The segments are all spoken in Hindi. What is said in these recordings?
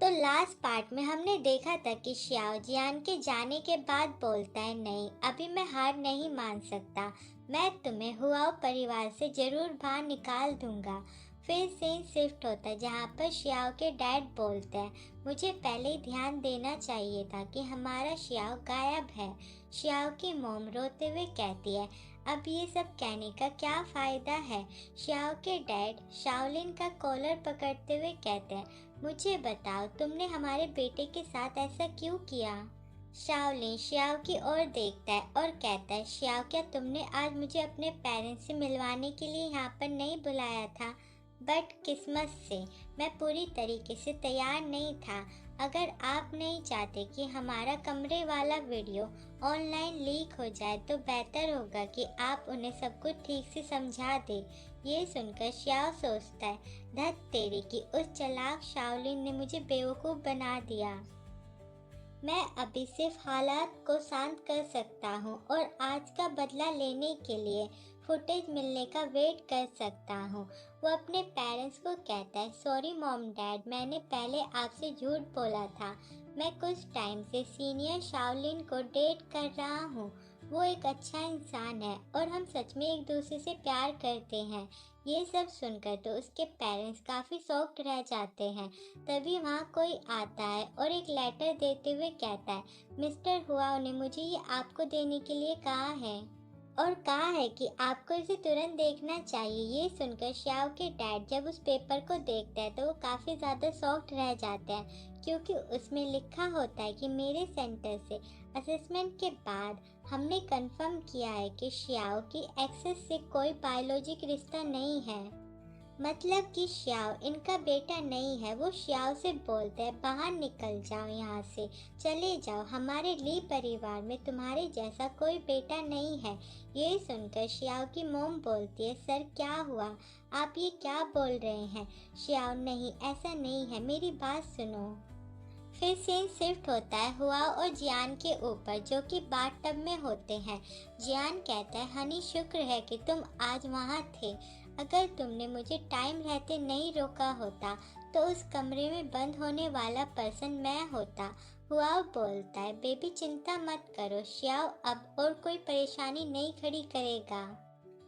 तो लास्ट पार्ट में हमने देखा था कि श्याओ जियान के जाने के बाद बोलता है, नहीं अभी मैं हार नहीं मान सकता, मैं तुम्हें हुआओ परिवार से जरूर बाहर निकाल दूंगा। फिर सीन शिफ्ट होता है जहाँ पर श्याओ के डैड बोलते हैं, मुझे पहले ही ध्यान देना चाहिए था कि हमारा श्याओ गायब है। श्याओ की मोम रोते हुए कहती है, अब ये सब कहने का क्या फायदा है। श्याओ के डैड शाओलिन का कॉलर पकड़ते हुए कहते हैं, मुझे बताओ तुमने हमारे बेटे के साथ ऐसा क्यों किया। शाओलिन श्याओ की ओर देखता है और कहता है, श्याओ क्या तुमने आज मुझे अपने पेरेंट्स से मिलवाने के लिए यहाँ पर नहीं बुलाया था। बट किस्मत से मैं पूरी तरीके से तैयार नहीं था। अगर आप नहीं चाहते कि हमारा कमरे वाला वीडियो ऑनलाइन लीक हो जाए तो बेहतर होगा कि आप उन्हें सब कुछ ठीक से समझा दें। ये सुनकर श्याओ सोचता है, धत तेरी की उस चालाक शाओलिन ने मुझे बेवकूफ़ बना दिया। मैं अभी सिर्फ हालात को शांत कर सकता हूँ और आज का बदला लेने के लिए फुटेज मिलने का वेट कर सकता हूँ। वो अपने पेरेंट्स को कहता है, सॉरी मॉम डैड, मैंने पहले आपसे झूठ बोला था। मैं कुछ टाइम से सीनियर शाओलिन को डेट कर रहा हूँ। वो एक अच्छा इंसान है और हम सच में एक दूसरे से प्यार करते हैं। ये सब सुनकर तो उसके पेरेंट्स काफ़ी शॉक्ड रह जाते हैं। तभी वहाँ कोई आता है और एक लेटर देते हुए कहता है, मिस्टर हुआओ ने मुझे ये आपको देने के लिए कहा है और कहा है कि आपको इसे तुरंत देखना चाहिए। ये सुनकर श्याओ के डैड जब उस पेपर को देखते हैं तो वो काफ़ी ज़्यादा शॉक्ड रह जाते हैं, क्योंकि उसमें लिखा होता है कि मेरे सेंटर से असेसमेंट के बाद हमने कंफर्म किया है कि श्याओ की एक्सेस से कोई बायोलॉजिक रिश्ता नहीं है। मतलब कि श्याओ इनका बेटा नहीं है। वो श्याओ से बोलते हैं, बाहर निकल जाओ यहाँ से, चले जाओ, हमारे ली परिवार में तुम्हारे जैसा कोई बेटा नहीं है। ये सुनकर श्याओ की मोम बोलती है, सर क्या हुआ, आप ये क्या बोल रहे हैं। श्याओ, नहीं ऐसा नहीं है, मेरी बात सुनो। फिर सीन शिफ्ट होता है हुआओ और जियान के ऊपर, जो कि बाथटब में होते हैं। जियान कहता है, हनी शुक्र है कि तुम आज वहाँ थे। अगर तुमने मुझे टाइम रहते नहीं रोका होता तो उस कमरे में बंद होने वाला पर्सन मैं होता। हुआओ बोलता है, बेबी चिंता मत करो, श्याओ अब और कोई परेशानी नहीं खड़ी करेगा।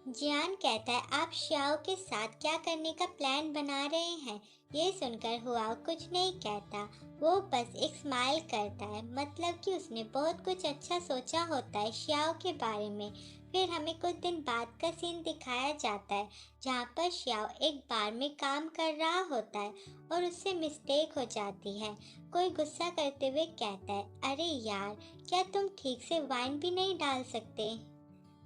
जियान कहता है, आप श्याओ के साथ क्या करने का प्लान बना रहे हैं। ये सुनकर हुआओ कुछ नहीं कहता, वो बस एक स्माइल करता है, मतलब कि उसने बहुत कुछ अच्छा सोचा होता है श्याओ के बारे में। फिर हमें कुछ दिन बाद का सीन दिखाया जाता है जहाँ पर श्याओ एक बार में काम कर रहा होता है और उससे मिस्टेक हो जाती है। कोई गुस्सा करते हुए कहता है, अरे यार, क्या तुम ठीक से वाइन भी नहीं डाल सकते।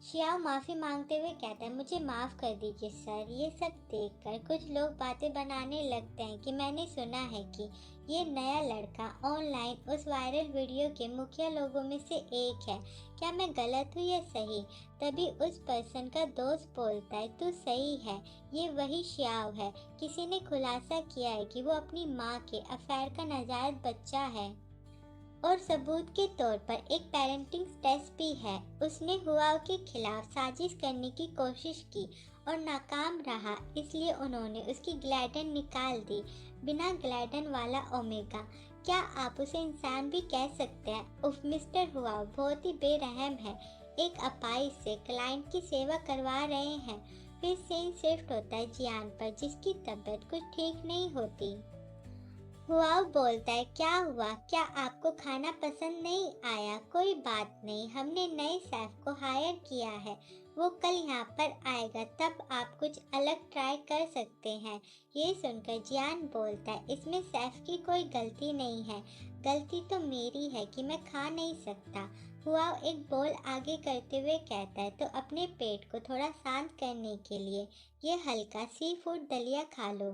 श्याओ माफ़ी मांगते हुए कहता है, मुझे माफ़ कर दीजिए सर। ये सब देखकर कुछ लोग बातें बनाने लगते हैं कि मैंने सुना है कि ये नया लड़का ऑनलाइन उस वायरल वीडियो के मुखिया लोगों में से एक है। क्या मैं गलत हूँ या सही। तभी उस पर्सन का दोस्त बोलता है, तू सही है, ये वही श्याओ है। किसी ने खुलासा किया है कि वो अपनी माँ के अफेयर का नाजायज बच्चा है और सबूत के तौर पर एक पेरेंटिंग टेस्ट भी है। उसने हुआओ के खिलाफ साजिश करने की कोशिश की और नाकाम रहा, इसलिए उन्होंने उसकी ग्लैडन निकाल दी। बिना ग्लैडन वाला ओमेगा, क्या आप उसे इंसान भी कह सकते हैं। उफ, मिस्टर हुआओ बहुत ही बेरहम है, एक अपाई से क्लाइंट की सेवा करवा रहे हैं। फिर सीन शिफ्ट होता है जियान पर, जिसकी तबीयत कुछ ठीक नहीं होती। हुआओ बोलता है, क्या हुआ, क्या आपको खाना पसंद नहीं आया। कोई बात नहीं, हमने नए शेफ को हायर किया है, वो कल यहाँ पर आएगा, तब आप कुछ अलग ट्राई कर सकते हैं। ये सुनकर जियान बोलता है, इसमें शेफ की कोई गलती नहीं है, गलती तो मेरी है कि मैं खा नहीं सकता। हुआओ एक बोल आगे करते हुए कहता है, तो अपने पेट को थोड़ा शांत करने के लिए ये हल्का सी फूड दलिया खा लो।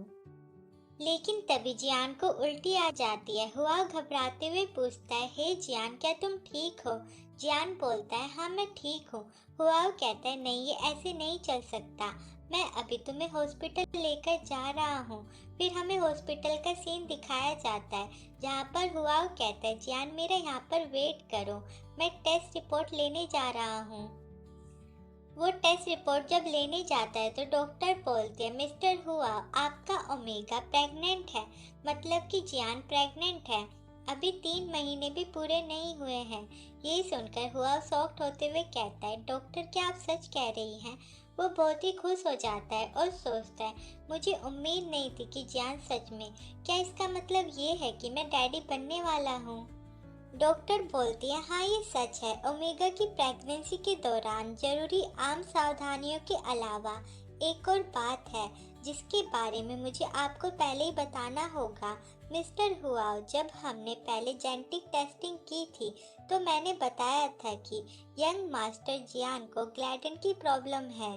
लेकिन तभी जियान को उल्टी आ जाती है। हुआ घबराते हुए पूछता है, हे जियान, क्या तुम ठीक हो। जियान बोलता है, हाँ मैं ठीक हूँ। हुआ कहता है, नहीं ये ऐसे नहीं चल सकता, मैं अभी तुम्हें हॉस्पिटल लेकर जा रहा हूँ। फिर हमें हॉस्पिटल का सीन दिखाया जाता है जहाँ पर हुआ कहता है, जियान मेरा यहाँ पर वेट करो, मैं टेस्ट रिपोर्ट लेने जा रहा हूँ। वो टेस्ट रिपोर्ट जब लेने जाता है तो डॉक्टर बोलते हैं, मिस्टर हुआ, आपका ओमेगा प्रेग्नेंट है, मतलब कि जियान प्रेग्नेंट है। अभी 3 महीने भी पूरे नहीं हुए हैं। यही सुनकर हुआ शॉक्ड होते हुए कहता है, डॉक्टर क्या आप सच कह रही हैं? वो बहुत ही खुश हो जाता है और सोचता है, मुझे उम्मीद नहीं थी कि जियान सच में, क्या इसका मतलब ये है कि मैं डैडी बनने वाला हूँ? डॉक्टर बोलती है, हाँ ये सच है। ओमेगा की प्रेगनेंसी के दौरान जरूरी आम सावधानियों के अलावा एक और बात है जिसके बारे में मुझे आपको पहले ही बताना होगा। मिस्टर हुआओ, जब हमने पहले जेनेटिक टेस्टिंग की थी तो मैंने बताया था कि यंग मास्टर जियान को ग्लैंड की प्रॉब्लम है।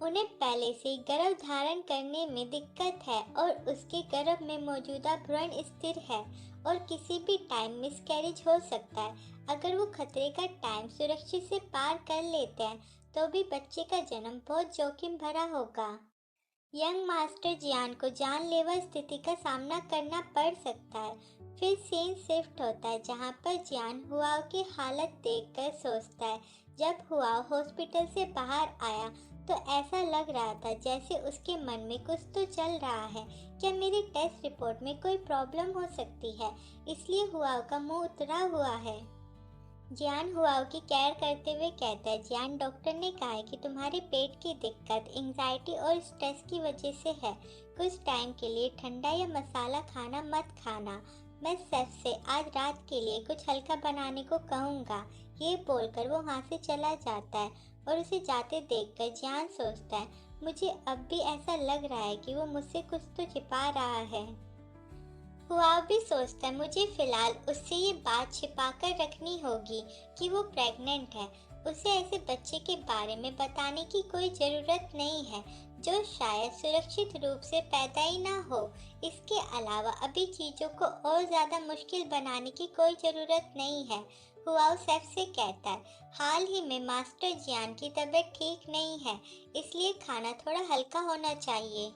उन्हें पहले से गर्भ धारण करने में दिक्कत है और उसके गर्भ में मौजूदा भ्रूण स्थिर है और किसी भी टाइम मिसकैरेज हो सकता है। अगर वो खतरे का टाइम सुरक्षित से पार कर लेते हैं तो भी बच्चे का जन्म बहुत जोखिम भरा होगा। यंग मास्टर जियान को जानलेवा स्थिति का सामना करना पड़ सकता है। फिर सीन शिफ्ट होता है जहां पर जियान हुआओ की हालत देखकर सोचता है, जब हुआओ हॉस्पिटल से बाहर आया तो ऐसा लग रहा था जैसे उसके मन में कुछ तो चल रहा है। क्या मेरी टेस्ट रिपोर्ट में कोई प्रॉब्लम हो सकती है, इसलिए हुआओ का मुंह उतरा हुआ है। जियान हुआओ की केयर करते हुए कहता है, जियान, डॉक्टर ने कहा है कि तुम्हारे पेट की दिक्कत एंजाइटी और स्ट्रेस की वजह से है। कुछ टाइम के लिए ठंडा या मसाला खाना मत खाना। मैं शेफ से आज रात के लिए कुछ हल्का बनाने को कहूँगा। ये बोलकर वो वहाँ से चला जाता है और उसे जाते देखकर जियान सोचता है, मुझे अब भी ऐसा लग रहा है कि वो मुझसे कुछ तो छिपा रहा है। हुआ भी सोचता है, मुझे फिलहाल उससे ये बात छिपा कर रखनी होगी कि वो प्रेग्नेंट है। उसे ऐसे बच्चे के बारे में बताने की कोई ज़रूरत नहीं है जो शायद सुरक्षित रूप से पैदा ही ना हो। इसके अलावा अभी चीज़ों को और ज़्यादा मुश्किल बनाने की कोई ज़रूरत नहीं है। हुआ सेफ से कहता है, हाल ही में मास्टर जियान की तबीयत ठीक नहीं है, इसलिए खाना थोड़ा हल्का होना चाहिए।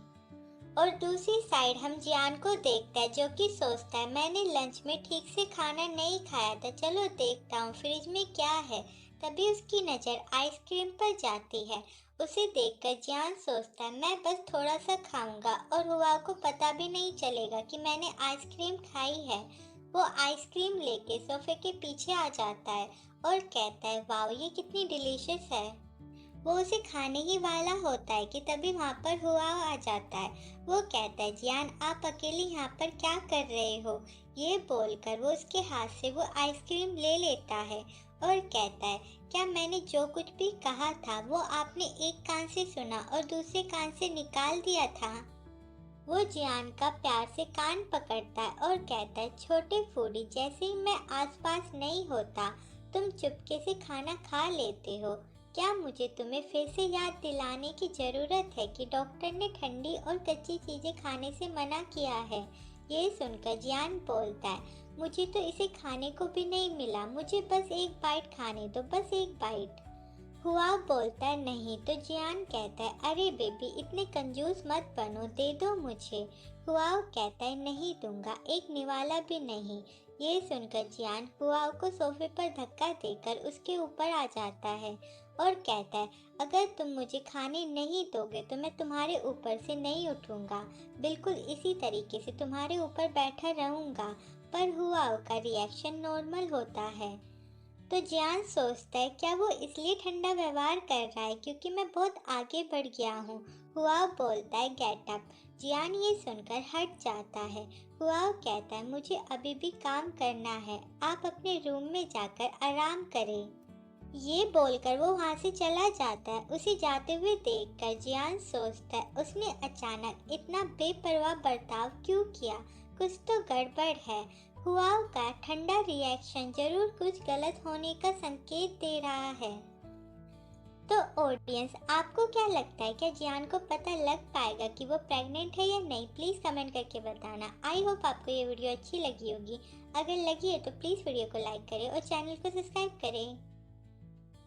और दूसरी साइड हम जियान को देखता है जो कि सोचता है, मैंने लंच में ठीक से खाना नहीं खाया था, चलो देखता हूँ फ्रिज में क्या है। तभी उसकी नज़र आइसक्रीम पर जाती है। उसे देखकर जियान सोचता है, मैं बस थोड़ा सा खाऊंगा और हुआ को पता भी नहीं चलेगा कि मैंने आइसक्रीम खाई है। वो आइसक्रीम लेके सोफे के पीछे आ जाता है और कहता है, वाह ये कितनी डिलीशियस है। वो उसे खाने ही वाला होता है कि तभी वहाँ पर हुआ आ जाता है। वो कहता है, जियान, आप अकेले यहाँ पर क्या कर रहे हो? ये बोलकर वो उसके हाथ से वो आइसक्रीम ले लेता है और कहता है, क्या मैंने जो कुछ भी कहा था वो आपने एक कान से सुना और दूसरे कान से निकाल दिया था? वो जियान का प्यार से कान पकड़ता है और कहता है, छोटे फूडी, जैसे ही मैं आसपास नहीं होता तुम चुपके से खाना खा लेते हो। क्या मुझे तुम्हें फिर से याद दिलाने की ज़रूरत है कि डॉक्टर ने ठंडी और कच्ची चीज़ें खाने से मना किया है? ये सुनकर जियान बोलता है, मुझे तो इसे खाने को भी नहीं मिला, मुझे बस एक बाइट खाने दो, बस एक बाइट। हुआ बोलता है, नहीं। तो जियान कहता है, अरे बेबी, इतने कंजूस मत बनो, दे दो मुझे। हुआओ कहता है, नहीं दूंगा, एक निवाला भी नहीं। ये सुनकर जियान हुआओ को सोफे पर धक्का देकर उसके ऊपर आ जाता है और कहता है, अगर तुम मुझे खाने नहीं दोगे तो मैं तुम्हारे ऊपर से नहीं उठूंगा, बिल्कुल इसी तरीके से तुम्हारे ऊपर बैठा रहूंगा। पर हुआओ का रिएक्शन नॉर्मल होता है। तो जियान सोचता है, क्या वो इसलिए ठंडा व्यवहार कर रहा है क्योंकि मैं बहुत आगे बढ़ गया हूँ? हुआ बोलता है, गेट अप। जियान ये सुनकर हट जाता है। हुआ कहता है, मुझे अभी भी काम करना है, आप अपने रूम में जाकर आराम करें। ये बोलकर वो वहाँ से चला जाता है। उसे जाते हुए देखकर जियान सोचता है, उसने अचानक इतना बेपरवाह बर्ताव क्यों किया? कुछ तो गड़बड़ है। हुआओ का ठंडा रिएक्शन जरूर कुछ गलत होने का संकेत दे रहा है। तो ऑडियंस, आपको क्या लगता है, क्या जियान को पता लग पाएगा कि वो प्रेग्नेंट है या नहीं? प्लीज़ कमेंट करके बताना। आई होप आपको ये वीडियो अच्छी लगी होगी। अगर लगी है तो प्लीज़ वीडियो को लाइक करें और चैनल को सब्सक्राइब करें।